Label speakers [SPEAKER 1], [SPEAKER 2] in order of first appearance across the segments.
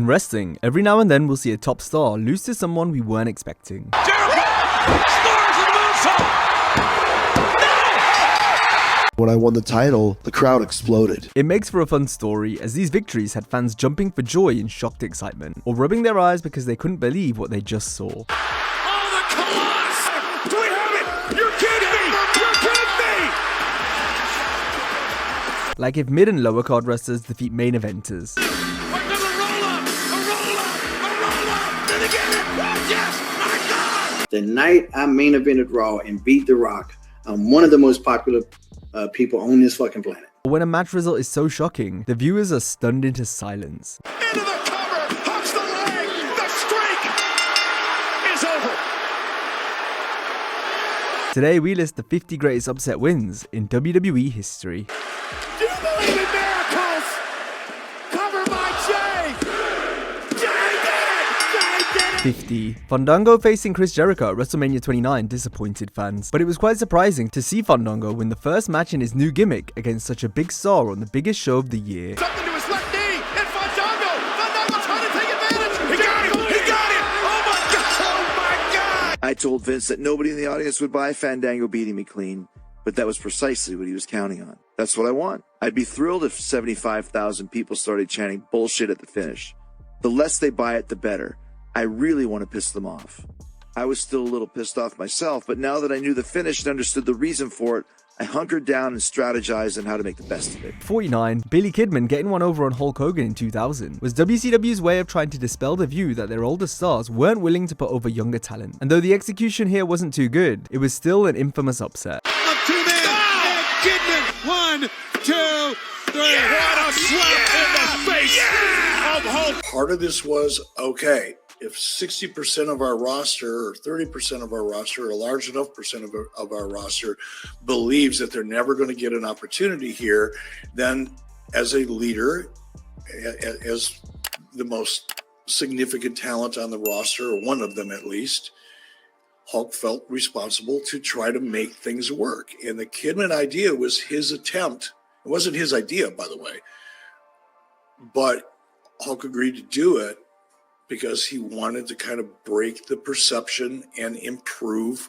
[SPEAKER 1] In wrestling, every now and then we'll see a top star lose to someone we weren't expecting.
[SPEAKER 2] When I won the title, the crowd exploded.
[SPEAKER 1] It makes for a fun story, as these victories had fans jumping for joy in shocked excitement, or rubbing their eyes because they couldn't believe what they just saw.
[SPEAKER 3] Oh, the Colossus! Do we have it? You're kidding me! You're kidding me!
[SPEAKER 1] Like if mid and lower card wrestlers defeat main eventers.
[SPEAKER 4] The night I main evented Raw and beat The Rock, I'm one of the most popular people on this fucking planet.
[SPEAKER 1] When a match result is so shocking, the viewers are stunned into silence.
[SPEAKER 3] Into the cover, hooks the leg, the streak is over.
[SPEAKER 1] Today we list the 50 greatest upset wins in WWE history.
[SPEAKER 3] Do you believe in miracles? Cover by Jay! Jay did it! Jay did it!
[SPEAKER 1] 50. Fandango facing Chris Jericho at WrestleMania 29 disappointed fans, but it was quite surprising to see Fandango win the first match in his new gimmick against such a big star on the biggest show of the year.
[SPEAKER 3] Something to his left knee, and Fandango trying to take advantage. He got it! He got it! Oh my God! Oh my God!
[SPEAKER 5] I told Vince that nobody in the audience would buy Fandango beating me clean, but that was precisely what he was counting on. That's what I want. I'd be thrilled if 75,000 people started chanting bullshit at the finish. The less they buy it, the better. I really want to piss them off. I was still a little pissed off myself, but now that I knew the finish and understood the reason for it, I hunkered down and strategized on how to make the best of it.
[SPEAKER 1] 49. Billy Kidman getting one over on Hulk Hogan in 2000 was WCW's way of trying to dispel the view that their older stars weren't willing to put over younger talent. And though the execution here wasn't too good, it was still an infamous upset.
[SPEAKER 3] Up to them, and Kidman, 1, 2, 3. What a slap in the face of Hulk.
[SPEAKER 6] Part of this was, okay, if 60% of our roster or 30% of our roster or a large enough percent of our roster believes that they're never going to get an opportunity here, then as a leader, as the most significant talent on the roster, or one of them at least, Hulk felt responsible to try to make things work. And the Kidman idea was his attempt. It wasn't his idea, by the way, but Hulk agreed to do it because he wanted to kind of break the perception and improve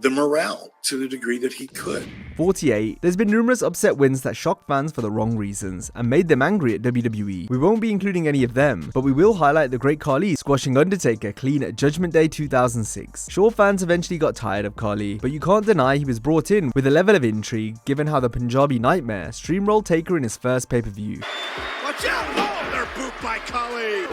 [SPEAKER 6] the morale to the degree that he could.
[SPEAKER 1] 48. There's been numerous upset wins that shocked fans for the wrong reasons and made them angry at WWE. We won't be including any of them, but we will highlight the Great Khali squashing Undertaker clean at Judgment Day 2006. Sure, fans eventually got tired of Khali, but you can't deny he was brought in with a level of intrigue given how the Punjabi Nightmare streamrolled Taker in his first pay-per-view.
[SPEAKER 3] Watch out! Oh, they're booped by Khali.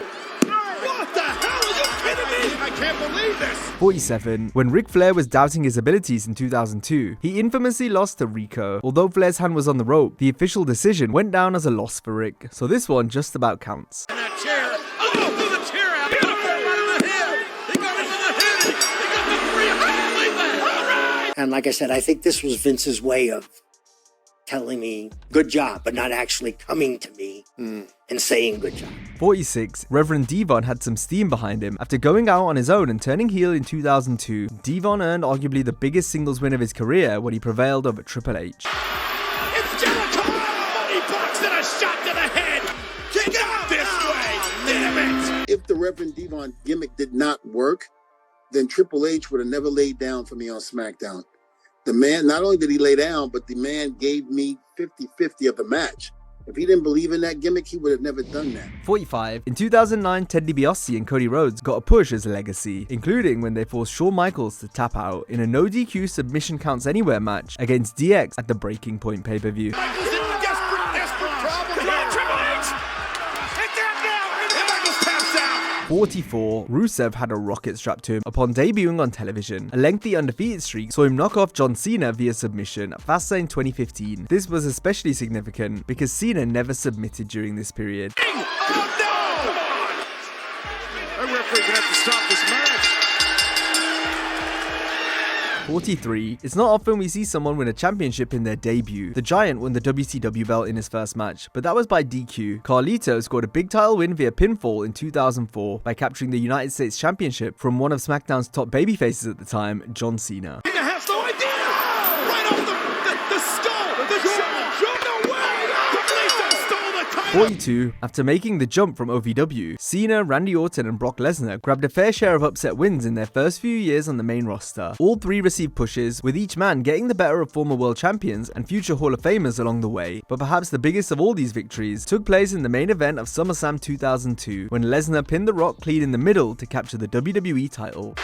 [SPEAKER 3] What the hell? Are you kidding me? I can't believe this.
[SPEAKER 1] 47. When Ric Flair was doubting his abilities in 2002, he infamously lost to Rico. Although Flair's hand was on the rope, the official decision went down as a loss for Ric, so this one just about counts.
[SPEAKER 3] And that chair. Oh, threw the chair out. Beautiful. Right in the head. He got into the head. He got the 3. I can't believe that. All right.
[SPEAKER 7] And like I said, I think this was Vince's way of telling me good job, but not actually coming to me and saying good job.
[SPEAKER 1] 46. Reverend Devon had some steam behind him after going out on his own and turning heel in 2002. Devon earned arguably the biggest singles win of his career when he prevailed over Triple H.
[SPEAKER 3] It's Jericho. He blocks it, a shot to the head. Kick out this way. Damn it.
[SPEAKER 8] If the Reverend Devon gimmick did not work, then Triple H would have never laid down for me on SmackDown. The man, not only did he lay down, but the man gave me 50-50 of the match. If he didn't believe in that gimmick, he would have never done that.
[SPEAKER 1] 45. In 2009, Ted DiBiase and Cody Rhodes got a push as a legacy, including when they forced Shawn Michaels to tap out in a no DQ submission counts anywhere match against DX at the Breaking Point pay-per-view.
[SPEAKER 3] Michaels in a desperate problem. Come on, Triple H. Hit that now. And Michaels taps out.
[SPEAKER 1] 44. Rusev had a rocket strapped to him upon debuting on television. A lengthy undefeated streak saw him knock off John Cena via submission at Fastlane 2015. This was especially significant because Cena never submitted during this period.
[SPEAKER 3] Oh no! Come on! Our referee gonna have to stop this match.
[SPEAKER 1] 43. It's not often we see someone win a championship in their debut. The Giant won the WCW belt in his first match, but that was by DQ. Carlito scored a big title win via pinfall in 2004 by capturing the United States Championship from one of SmackDown's top babyfaces at the time, John Cena.
[SPEAKER 3] Cena has no idea! Right off the skull! The jaw! No way! Batista stole the title!
[SPEAKER 1] 42. After making the jump from OVW, Cena, Randy Orton, and Brock Lesnar grabbed a fair share of upset wins in their first few years on the main roster. All three received pushes, with each man getting the better of former world champions and future Hall of Famers along the way. But perhaps the biggest of all these victories took place in the main event of SummerSlam 2002, when Lesnar pinned The Rock clean in the middle to capture the WWE title.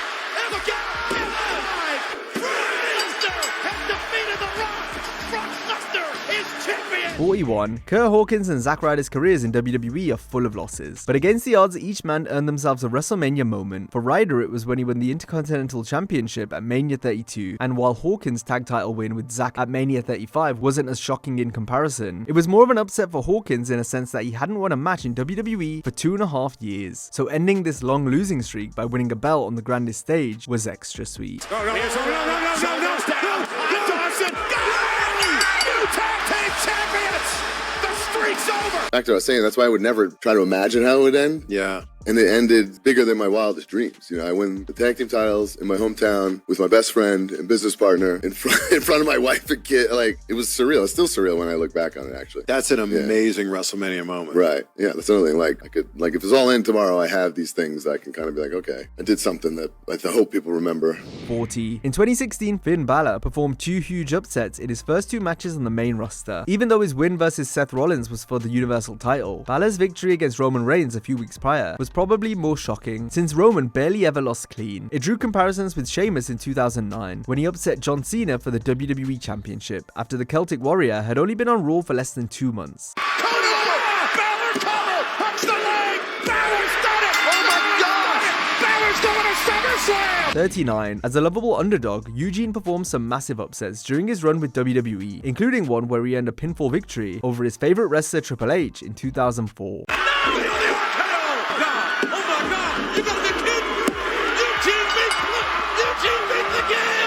[SPEAKER 1] 41. Kurt Hawkins and Zack Ryder's careers in WWE are full of losses, but against the odds, each man earned themselves a WrestleMania moment. For Ryder, it was when he won the Intercontinental Championship at Mania 32, and while Hawkins' tag title win with Zack at Mania 35 wasn't as shocking in comparison, it was more of an upset for Hawkins in a sense that he hadn't won a match in WWE for 2.5 years. So ending this long losing streak by winning a belt on the grandest stage was extra sweet.
[SPEAKER 9] Back to what I was saying, that's why I would never try to imagine how it would end.
[SPEAKER 2] Yeah.
[SPEAKER 9] And it ended bigger than my wildest dreams. You know, I win the tag team titles in my hometown with my best friend and business partner in front of my wife and kid. Like, it was surreal. It's still surreal when I look back on it, actually.
[SPEAKER 2] That's an amazing WrestleMania moment.
[SPEAKER 9] Right. Yeah, that's another thing. Like, if it's all in tomorrow, I have these things that I can kind of be like, okay, I did something that I hope people remember.
[SPEAKER 1] 40. In 2016, Finn Balor performed 2 huge upsets in his first 2 matches on the main roster. Even though his win versus Seth Rollins was for the Universal title, Balor's victory against Roman Reigns a few weeks prior was probably more shocking, since Roman barely ever lost clean. It drew comparisons with Sheamus in 2009, when he upset John Cena for the WWE Championship, after the Celtic Warrior had only been on Raw for less than 2 months. 39. As a lovable underdog, Eugene performed some massive upsets during his run with WWE, including one where he earned a pinfall victory over his favorite wrestler Triple H in 2004.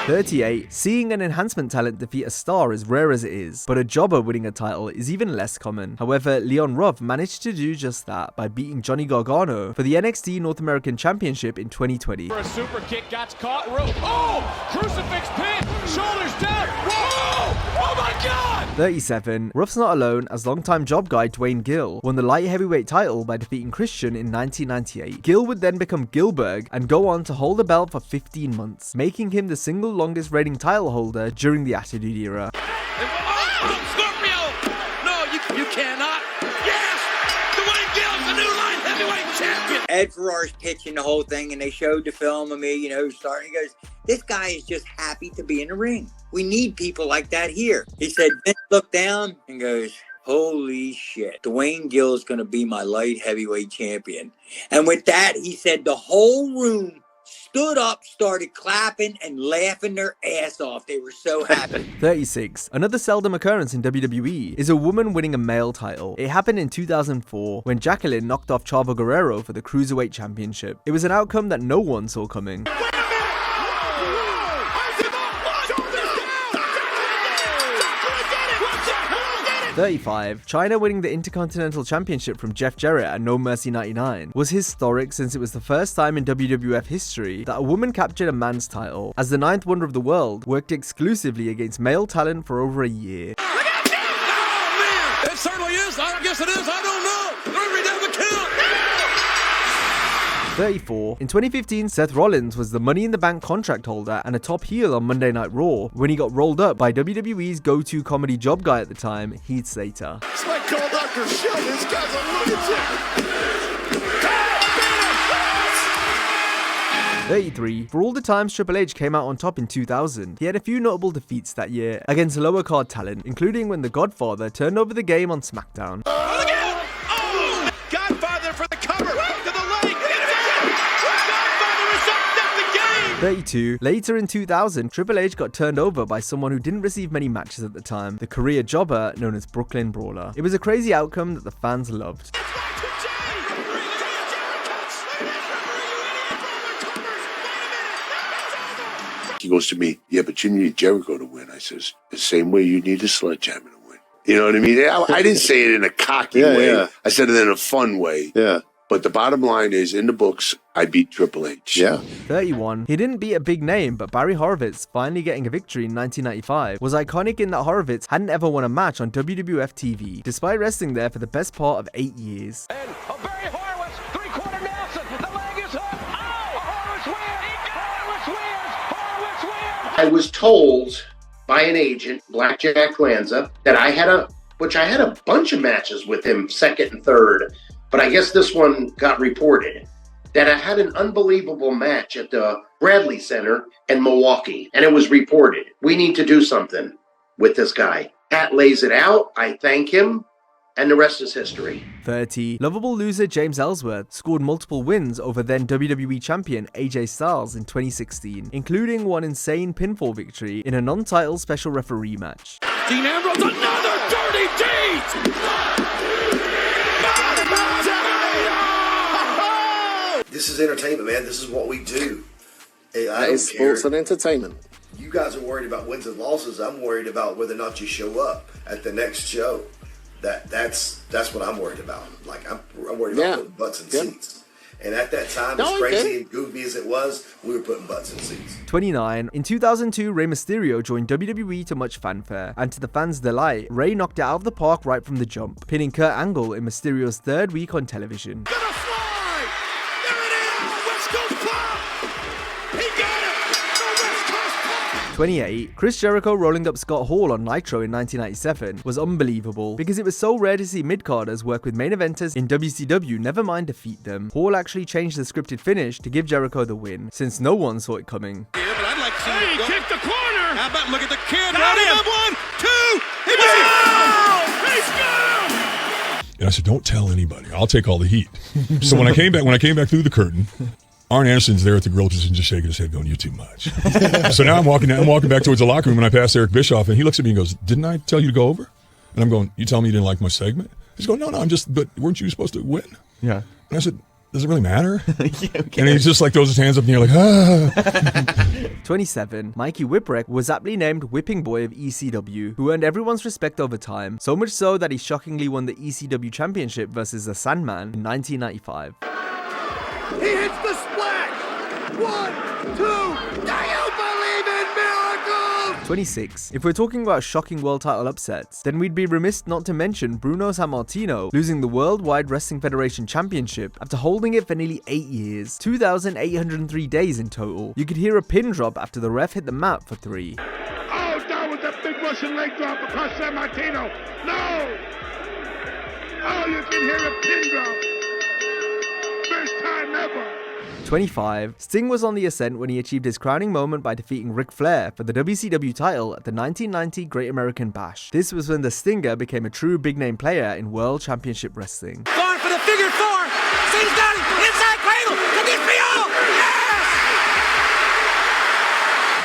[SPEAKER 1] 38. Seeing an enhancement talent defeat a star is rare as it is, but a jobber winning a title is even less common. However, Leon Ruff managed to do just that by beating Johnny Gargano for the NXT North American Championship in 2020.
[SPEAKER 3] For a super kick, got caught, rope. Oh! Crucifix pin! Shoulders down! Whoa! Oh my god!
[SPEAKER 1] 37. Ruff's not alone, as longtime job guy Dwayne Gill won the light heavyweight title by defeating Christian in 1998. Gill would then become Gillberg and go on to hold the belt for 15 months, making him the single longest reigning title holder during the Attitude Era.
[SPEAKER 3] Oh, Scorpio! No, you cannot. Yes! Dwayne Gill's the new light heavyweight champion!
[SPEAKER 10] Ed Ferrar's pitching the whole thing, and they showed the film of me, you know, starting. He goes, this guy is just happy to be in the ring. We need people like that here. He said, Vince looked down and goes, holy shit, Dwayne Gill is going to be my light heavyweight champion. And with that, he said the whole room stood up, started clapping and laughing their ass off. They were so happy.
[SPEAKER 1] 36. Another seldom occurrence in WWE is a woman winning a male title. It happened in 2004 when Jacqueline knocked off Chavo Guerrero for the Cruiserweight Championship. It was an outcome that no one saw coming. 35. China winning the Intercontinental Championship from Jeff Jarrett at No Mercy 99 was historic, since it was the first time in WWF history that a woman captured a man's title, as the 9th wonder of the world worked exclusively against male talent for over a year.
[SPEAKER 3] Oh, man! It certainly is. I guess it is. I don't know. Referee doesn't count.
[SPEAKER 1] 34. In 2015, Seth Rollins was the Money in the Bank contract holder and a top heel on Monday Night Raw when he got rolled up by WWE's go-to comedy job guy at the time, Heath Slater.
[SPEAKER 3] It's like call Dr. Shell. This guy's a lunatic.
[SPEAKER 1] 33. For all the times Triple H came out on top in 2000, he had a few notable defeats that year against lower card talent, including when The Godfather turned over the game on SmackDown.
[SPEAKER 3] Oh! Godfather for the cover. To the leg.
[SPEAKER 1] 32. Later in 2000, Triple H got turned over by someone who didn't receive many matches at the time, the career jobber known as Brooklyn Brawler. It was a crazy outcome that the fans loved.
[SPEAKER 11] He goes to me, yeah, but you need Jericho to win. I says, the same way you need a sledgehammer to win. You know what I mean? I didn't say it in a cocky way. Yeah. I said it in a fun way.
[SPEAKER 2] Yeah.
[SPEAKER 11] But the bottom line is, in the books, I beat Triple H.
[SPEAKER 2] Yeah.
[SPEAKER 1] 31. He didn't beat a big name, but Barry Horowitz finally getting a victory in 1995 was iconic in that Horowitz hadn't ever won a match on WWF TV, despite wrestling there for the best part of 8 years.
[SPEAKER 3] And Barry Horowitz, three-quarter Nelson. The leg is hooked. Oh, Horowitz wins. Horowitz wins.
[SPEAKER 12] I was told by an agent, Blackjack Lanza, that I had a bunch of matches with him, second and third, but I guess this one got reported, that I had an unbelievable match at the Bradley Center in Milwaukee, and it was reported. We need to do something with this guy. Pat lays it out, I thank him, and the rest is history.
[SPEAKER 1] 30. Lovable loser James Ellsworth scored multiple wins over then WWE champion AJ Styles in 2016, including one insane pinfall victory in a non-title special referee match.
[SPEAKER 3] Dean Ambrose, another dirty deed!
[SPEAKER 13] This is entertainment, man. This is what we do.
[SPEAKER 14] That is sports and entertainment.
[SPEAKER 13] You guys are worried about wins and losses. I'm worried about whether or not you show up at the next show. That's what I'm worried about. Like I'm worried about putting butts in seats. And at that time, as crazy and goofy as it was, we were putting butts in seats.
[SPEAKER 1] 29. In 2002, Rey Mysterio joined WWE to much fanfare, and to the fans' delight, Rey knocked it out of the park right from the jump, pinning Kurt Angle in Mysterio's third week on television. 28. Chris Jericho rolling up Scott Hall on Nitro in 1997 was unbelievable because it was so rare to see mid-carders work with main eventers in WCW, never mind defeat them. Hall actually changed the scripted finish to give Jericho the win, since no one saw it coming.
[SPEAKER 3] Yeah, but I'd like to see him kick the corner. How about look at the kid? Got him. 1, 2. He's got him.
[SPEAKER 15] And I said, don't tell anybody. I'll take all the heat. So when I came back through the curtain, Arn Anderson's there at the grill position just shaking his head going, you're too much. So now I'm walking back towards the locker room and I pass Eric Bischoff and he looks at me and goes, didn't I tell you to go over? And I'm going, you tell me you didn't like my segment? He's going, no, but weren't you supposed to win?
[SPEAKER 1] Yeah.
[SPEAKER 15] And I said, does it really matter? And he just like throws his hands up in the air like, ah.
[SPEAKER 1] 27. Mikey Whipwreck was aptly named Whipping Boy of ECW, who earned everyone's respect over time, so much so that he shockingly won the ECW Championship versus the Sandman in 1995.
[SPEAKER 3] He hits the splash. 1, 2. Do you believe in miracles?
[SPEAKER 1] 26. If we're talking about shocking world title upsets, then we'd be remiss not to mention Bruno Sammartino losing the Worldwide Wrestling Federation Championship after holding it for nearly 8 years, 2,803 days in total. You could hear a pin drop after the ref hit the mat for 3.
[SPEAKER 3] Oh, down with that big Russian leg drop across Sammartino. No. Oh, you can hear a pin drop. First time ever.
[SPEAKER 1] 25. Sting was on the ascent when he achieved his crowning moment by defeating Ric Flair for the WCW title at the 1990 Great American Bash. This was when the Stinger became a true big-name player in World Championship Wrestling.
[SPEAKER 3] Going for the figure 4. Sting's got it. Inside cradle. Can this be all? Yes!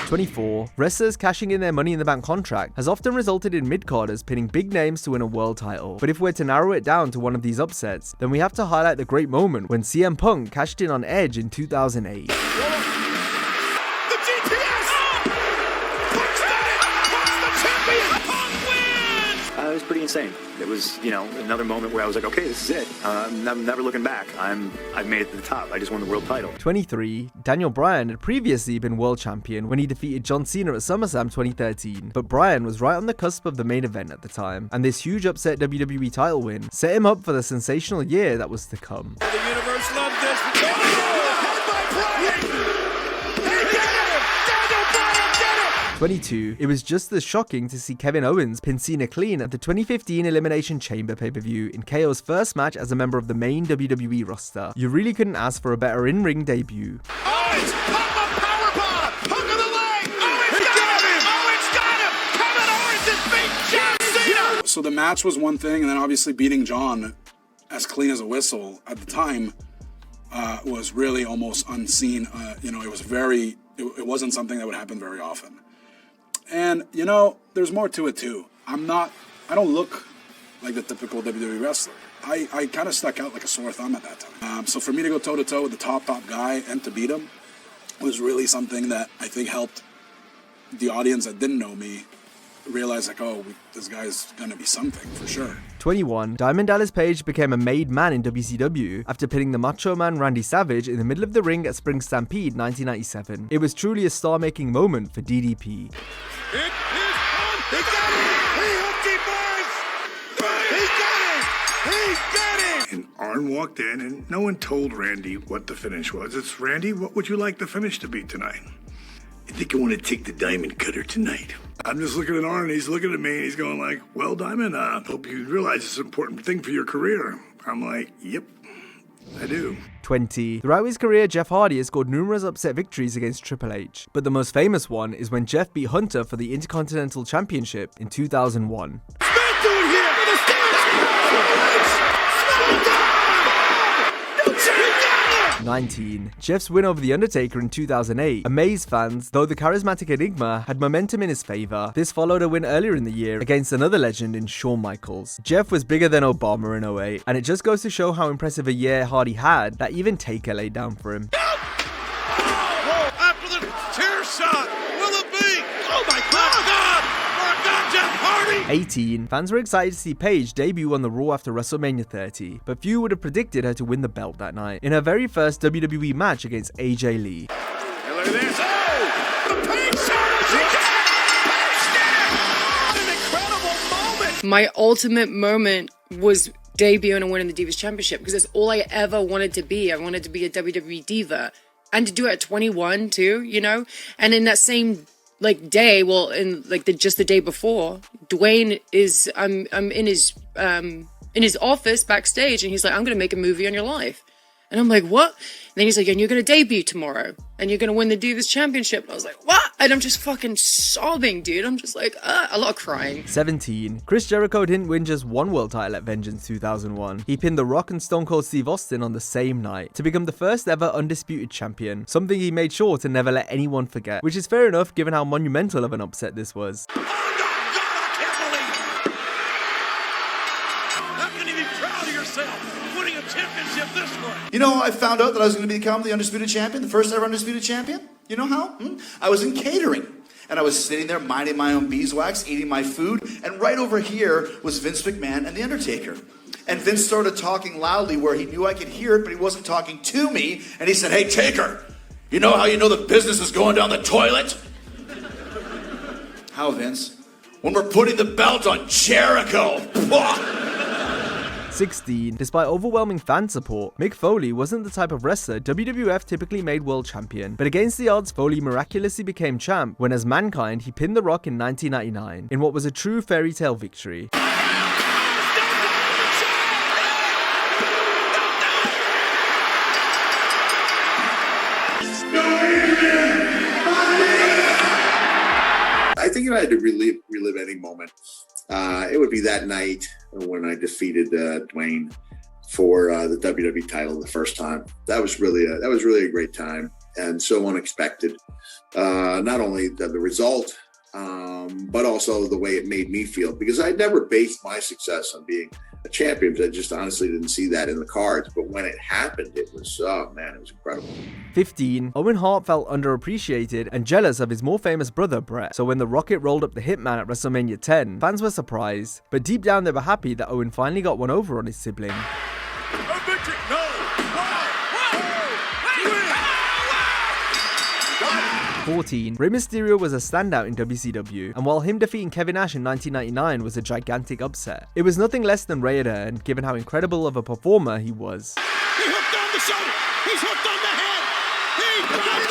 [SPEAKER 1] 24. Wrestlers cashing in their Money in the Bank contract has often resulted in mid-carders pinning big names to win a world title. But if we're to narrow it down to one of these upsets, then we have to highlight the great moment when CM Punk cashed in on Edge in 2008.
[SPEAKER 3] The GPS! Punk's done it! Punk's the champion! Punk wins!
[SPEAKER 16] It was pretty insane. It was, another moment where I was like, okay, this is it. I'm never looking back. I've made it to the top. I just won the world title.
[SPEAKER 1] 23. Daniel Bryan had previously been world champion when he defeated John Cena at SummerSlam 2013, but Bryan was right on the cusp of the main event at the time, and this huge upset WWE title win set him up for the sensational year that was to come.
[SPEAKER 3] The universe loved this. Head by Bryan! He did it! Daniel Bryan did it!
[SPEAKER 1] 22. It was just as shocking to see Kevin Owens pin Cena clean at the 2015 Elimination Chamber pay-per-view in KO's first match as a member of the main WWE roster. You really couldn't ask for a better in-ring debut.
[SPEAKER 3] Owens! Pop up powerbomb! Hook of the leg! Owens got him! Kevin Owens has beat John Cena!
[SPEAKER 17] So the match was one thing, and then obviously beating John as clean as a whistle at the time was really almost unseen. It was it wasn't something that would happen very often. And, there's more to it, too. I don't look like the typical WWE wrestler. I kind of stuck out like a sore thumb at that time. So for me to go toe-to-toe with the top guy and to beat him was really something that I think helped the audience that didn't know me realized like, oh, this guy's gonna be something for sure.
[SPEAKER 1] 21. Diamond Dallas Page became a made man in WCW after pinning the Macho Man Randy Savage in the middle of the ring at Spring Stampede 1997. It was truly a star-making moment for DDP.
[SPEAKER 3] And Arn walked in, and no one told Randy what the finish was. It's, Randy, what would you like the finish to be tonight? I think I want to take the diamond cutter tonight. I'm just looking at Arn, and he's looking at me, and he's going like, well, Diamond, hope you realize it's an important thing for your career. I'm like, yep, I do.
[SPEAKER 1] 20. Throughout his career, Jeff Hardy has scored numerous upset victories against Triple H, but the most famous one is when Jeff beat Hunter for the Intercontinental Championship in 2001. 19. Jeff's win over The Undertaker in 2008 amazed fans, though the charismatic Enigma had momentum in his favor. This followed a win earlier in the year against another legend in Shawn Michaels. Jeff was bigger than Obama in 08, and it just goes to show how impressive a year Hardy had that even Taker laid down for him.
[SPEAKER 3] After the chair shot, will it be? Oh my God! For a God, Jeff Hardy!
[SPEAKER 1] 18. Fans were excited to see Paige debut on the Raw after WrestleMania 30, but few would have predicted her to win the belt that night in her very first WWE match against AJ Lee.
[SPEAKER 3] And look at this. Oh! The Paige shot! She did! An incredible moment!
[SPEAKER 18] My ultimate moment was debuting and winning the Divas Championship, because that's all I ever wanted to be. I wanted to be a WWE diva, and to do it at 21 too, you know. And in that same day, well, in just the day before, Dwayne is I'm in his office backstage, and he's like, I'm gonna make a movie on your life. And I'm like, what? And then he's like, and you're going to debut tomorrow, and you're going to win the Divas Championship. And I was like, what? And I'm just fucking sobbing, dude. I'm just like, a lot of crying.
[SPEAKER 1] 17. Chris Jericho didn't win just one world title at Vengeance 2001. He pinned The Rock and Stone Cold Steve Austin on the same night to become the first ever undisputed champion, something he made sure to never let anyone forget, which is fair enough given how monumental of an upset this was.
[SPEAKER 19] You know, I found out that I was going to become the undisputed champion, the first ever undisputed champion. You know how? I was in catering, and I was sitting there minding my own beeswax, eating my food, and right over here was Vince McMahon and The Undertaker. And Vince started talking loudly where he knew I could hear it, but he wasn't talking to me, and he said, "Hey, Taker, you know how you know the business is going down the toilet?" How, Vince? When we're putting the belt on Jericho.
[SPEAKER 1] 16. Despite overwhelming fan support, Mick Foley wasn't the type of wrestler WWF typically made world champion, but against the odds, Foley miraculously became champ when as Mankind he pinned The Rock in 1999 in what was a true fairy tale victory.
[SPEAKER 20] I think if I had to relive any moment, it would be that night when I defeated Dwayne for the WWE title the first time. That was really a great time and so unexpected. Not only the result, but also the way it made me feel, because I never based my success on being a champion. I just honestly didn't see that in the cards. But when it happened, it was, oh man, it was incredible.
[SPEAKER 1] 15. Owen Hart felt underappreciated and jealous of his more famous brother Bret, so when The Rocket rolled up the Hitman at WrestleMania 10, fans were surprised, but deep down they were happy that Owen finally got one over on his sibling. 14. Rey Mysterio was a standout in WCW, and while him defeating Kevin Nash in 1999 was a gigantic upset, it was nothing less than Rey had earned, given how incredible of a performer he was.
[SPEAKER 3] He hooked on the shoulder. He's hooked on the head. He got it.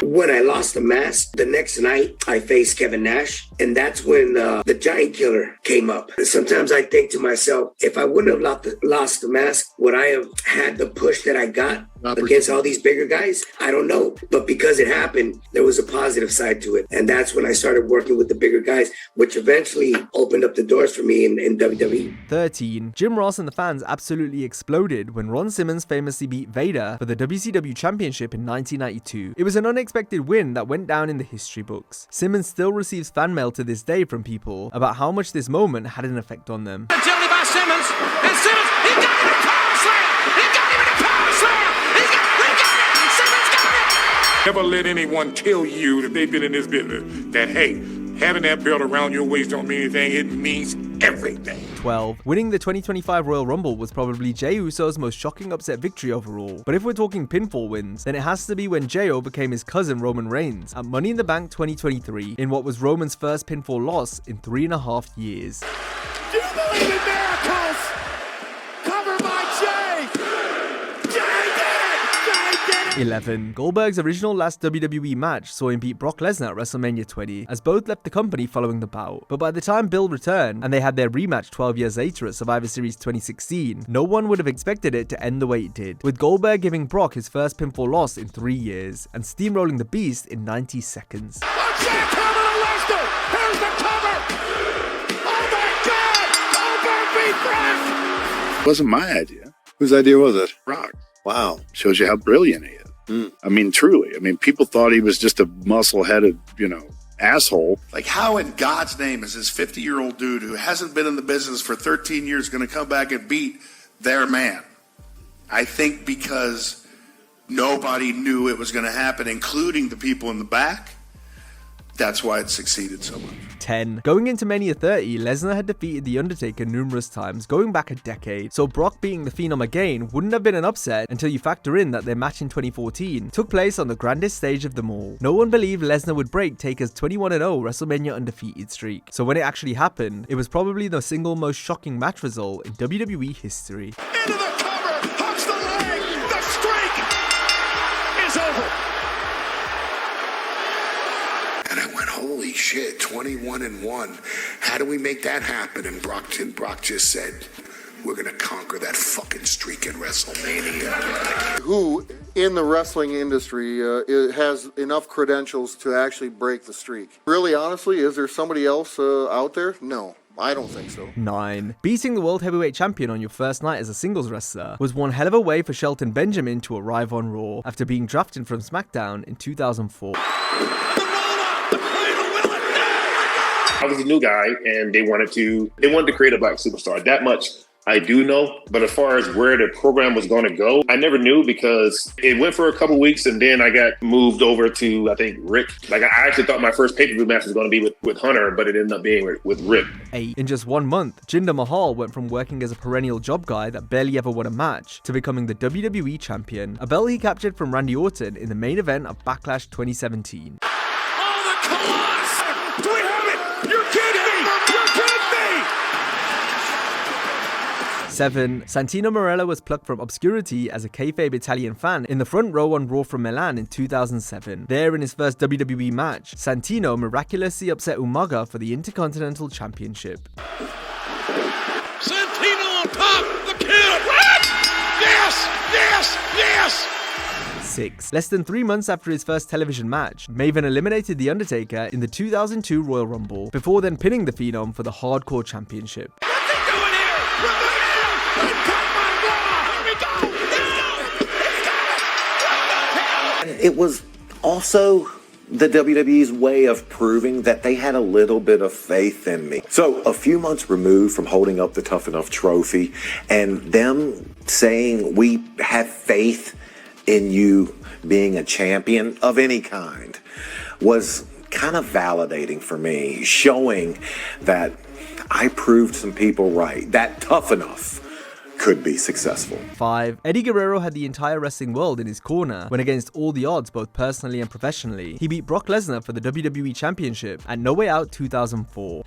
[SPEAKER 7] When I lost the mask, the next night I faced Kevin Nash, and that's when the Giant Killer came up. Sometimes I think to myself, if I wouldn't have lost the mask, would I have had the push that I got against all these bigger guys? I don't know. But because it happened, there was a positive side to it. And that's when I started working with the bigger guys, which eventually opened up the doors for me in WWE.
[SPEAKER 1] 13. Jim Ross and the fans absolutely exploded when Ron Simmons famously beat Vader for the WCW Championship in 1992. It was an unexpected win that went down in the history books. Simmons still receives fan mail to this day from people about how much this moment had an effect on them.
[SPEAKER 3] Agility by Simmons, and Simmons, he got him in a power slam. He got him in a power slam. He got it. Simmons got it.
[SPEAKER 21] Never let anyone tell you that they've been in this business that, hey, having that belt around your waist don't mean anything. It means everything.
[SPEAKER 1] 12. Winning the 2025 Royal Rumble was probably Jey Uso's most shocking upset victory overall. But if we're talking pinfall wins, then it has to be when Jey overcame his cousin Roman Reigns at Money in the Bank 2023 in what was Roman's first pinfall loss in 3.5 years.
[SPEAKER 22] Do you believe in miracles? Cover by Jey! Jey did it! Jey did it!
[SPEAKER 1] 11. Goldberg's original last WWE match saw him beat Brock Lesnar at WrestleMania 20, as both left the company following the bout. But by the time Bill returned, and they had their rematch 12 years later at Survivor Series 2016, no one would have expected it to end the way it did, with Goldberg giving Brock his first pinfall loss in 3 years, and steamrolling the Beast in 90 seconds.
[SPEAKER 11] It wasn't my idea.
[SPEAKER 9] Whose idea was it?
[SPEAKER 11] Rock.
[SPEAKER 9] Wow.
[SPEAKER 11] Shows you how brilliant he is. I mean, truly. I mean, people thought he was just a muscle-headed, asshole.
[SPEAKER 6] Like, how in God's name is this 50-year-old dude who hasn't been in the business for 13 years going to come back and beat their man? I think because nobody knew it was going to happen, including the people in the back. That's why it succeeded so much.
[SPEAKER 1] 10. Going into Mania 30, Lesnar had defeated The Undertaker numerous times, going back a decade, so Brock beating the Phenom again wouldn't have been an upset until you factor in that their match in 2014 took place on the grandest stage of them all. No one believed Lesnar would break Taker's 21-0 WrestleMania undefeated streak, so when it actually happened, it was probably the single most shocking match result in WWE history.
[SPEAKER 22] Into the cover! Hooks the leg! The streak is over!
[SPEAKER 21] And I went, holy shit, 21-1. How do we make that happen? And Brock just said, we're going to conquer that fucking streak in WrestleMania.
[SPEAKER 14] Who in the wrestling industry has enough credentials to actually break the streak? Really, honestly, is there somebody else out there? No. I don't think so.
[SPEAKER 1] 9. Beating the World Heavyweight Champion on your first night as a singles wrestler was one hell of a way for Shelton Benjamin to arrive on Raw after being drafted from SmackDown in 2004.
[SPEAKER 23] I was a new guy, and they wanted to create a black superstar. That much I do know. But as far as where the program was going to go, I never knew because it went for a couple weeks, and then I got moved over to, I think, Rick. Like, I actually thought my first pay-per-view match was going to be with Hunter, but it ended up being with Rick.
[SPEAKER 1] 8. In just 1 month, Jinder Mahal went from working as a perennial job guy that barely ever won a match to becoming the WWE champion, a belt he captured from Randy Orton in the main event of Backlash 2017.
[SPEAKER 22] Do we have it? You're kidding me! You're kidding me!
[SPEAKER 1] 7. Santino Marella was plucked from obscurity as a kayfabe Italian fan in the front row on Raw from Milan in 2007. There, in his first WWE match, Santino miraculously upset Umaga for the Intercontinental Championship.
[SPEAKER 22] Santino on top! The kid! What? Yes! Yes! Yes!
[SPEAKER 1] 6. Less than 3 months after his first television match, Maven eliminated The Undertaker in the 2002 Royal Rumble, before then pinning the Phenom for the Hardcore Championship.
[SPEAKER 22] What's he doing here?
[SPEAKER 24] It was also the WWE's way of proving that they had a little bit of faith in me. So a few months removed from holding up the Tough Enough trophy and them saying we have faith in you being a champion of any kind was kind of validating for me, showing that I proved some people right, that Tough Enough could be successful.
[SPEAKER 1] 5. Eddie Guerrero had the entire wrestling world in his corner when, against all the odds both personally and professionally, he beat Brock Lesnar for the WWE Championship at No Way Out 2004.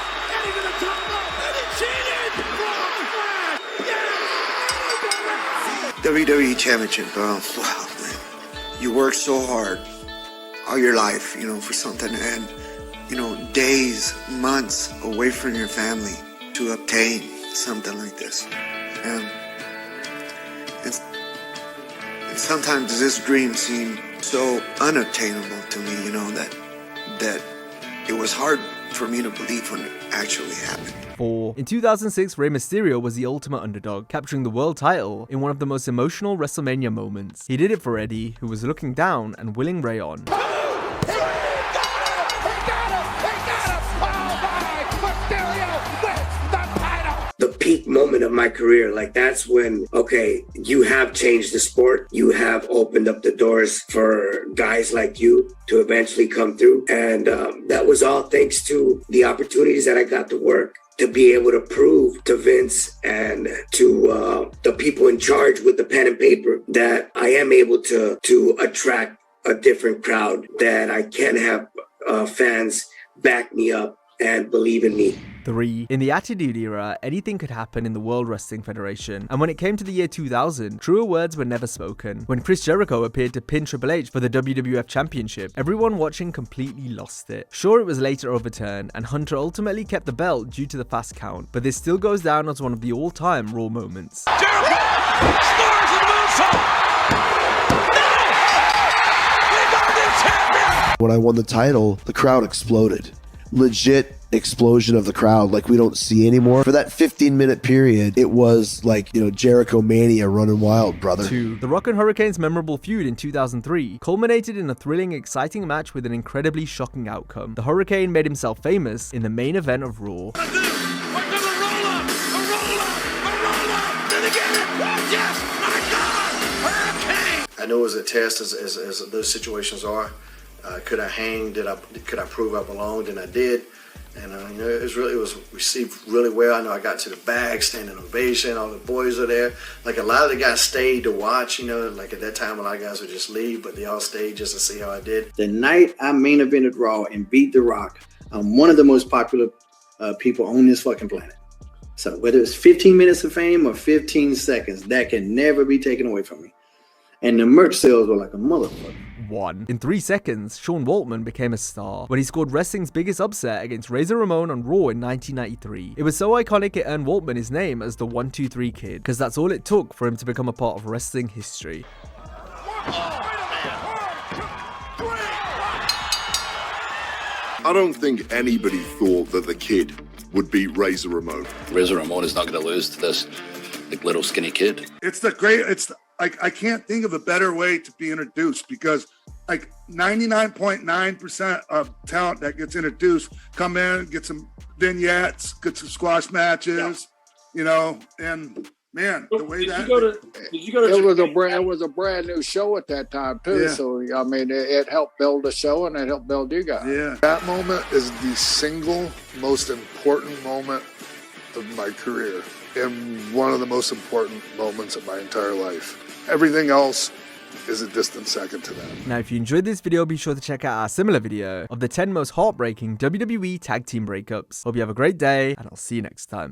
[SPEAKER 25] WWE Championship, wow, man. You work so hard all your life, for something, and, days, months away from your family to obtain something like this. And sometimes this dream seemed so unobtainable to me, that it was hard for me to believe when it actually happened.
[SPEAKER 1] 4. In 2006, Rey Mysterio was the ultimate underdog, capturing the world title in one of the most emotional WrestleMania moments. He did it for Eddie, who was looking down and willing Rey on.
[SPEAKER 22] The
[SPEAKER 7] peak moment of my career. Like that's when, okay, you have changed the sport. You have opened up the doors for guys like you to eventually come through. And that was all thanks to the opportunities that I got to work, to be able to prove to Vince and to the people in charge with the pen and paper that I am able to attract a different crowd, that I can have fans back me up and believe in me.
[SPEAKER 1] 3. In the Attitude Era, anything could happen in the World Wrestling Federation, and when it came to the year 2000, truer words were never spoken. When Chris Jericho appeared to pin Triple H for the WWF Championship, everyone watching completely lost it. Sure, it was later overturned, and Hunter ultimately kept the belt due to the fast count, but this still goes down as one of the all-time Raw moments.
[SPEAKER 22] Jericho! Stars and moonsault!
[SPEAKER 2] When I won the title, the crowd exploded. Legit explosion of the crowd like we don't see anymore. For that 15-minute period, it was like, Jericho Mania running wild, brother.
[SPEAKER 1] 2. The Rock and Hurricane's memorable feud in 2003 culminated in a thrilling, exciting match with an incredibly shocking outcome. The Hurricane made himself famous in the main event of Raw.
[SPEAKER 4] I know it was a test as those situations are. Could I hang? Could I prove I belonged? And I did. And it was received really well. I know I got to the bag, standing ovation. All the boys are there. Like a lot of the guys stayed to watch. Like at that time, a lot of guys would just leave, but they all stayed just to see how I did.
[SPEAKER 5] The night I main evented Raw and beat The Rock, I'm one of the most popular people on this fucking planet. So whether it's 15 minutes of fame or 15 seconds, that can never be taken away from me. And the merch sales were like a motherfucker.
[SPEAKER 1] 1. In 3 seconds, Sean Waltman became a star when he scored wrestling's biggest upset against Razor Ramon on Raw in 1993. It was so iconic it earned Waltman his name as the 1-2-3 Kid, because that's all it took for him to become a part of wrestling history.
[SPEAKER 9] I don't think anybody thought that the Kid would beat Razor Ramon.
[SPEAKER 8] Razor Ramon is not going to lose to this little skinny kid.
[SPEAKER 3] I can't think of a better way to be introduced, because 99.9% of talent that gets introduced come in, get some vignettes, get some squash matches, and man, the way that
[SPEAKER 10] did you go to it was a brand new show at that time too. Yeah. So I mean, it helped build the show and it helped build you guys.
[SPEAKER 3] Yeah,
[SPEAKER 26] that moment is the single most important moment of my career and one of the most important moments of my entire life. Everything else is a distant second to that.
[SPEAKER 1] Now, if you enjoyed this video, be sure to check out our similar video of the 10 most heartbreaking WWE tag team breakups. Hope you have a great day, and I'll see you next time.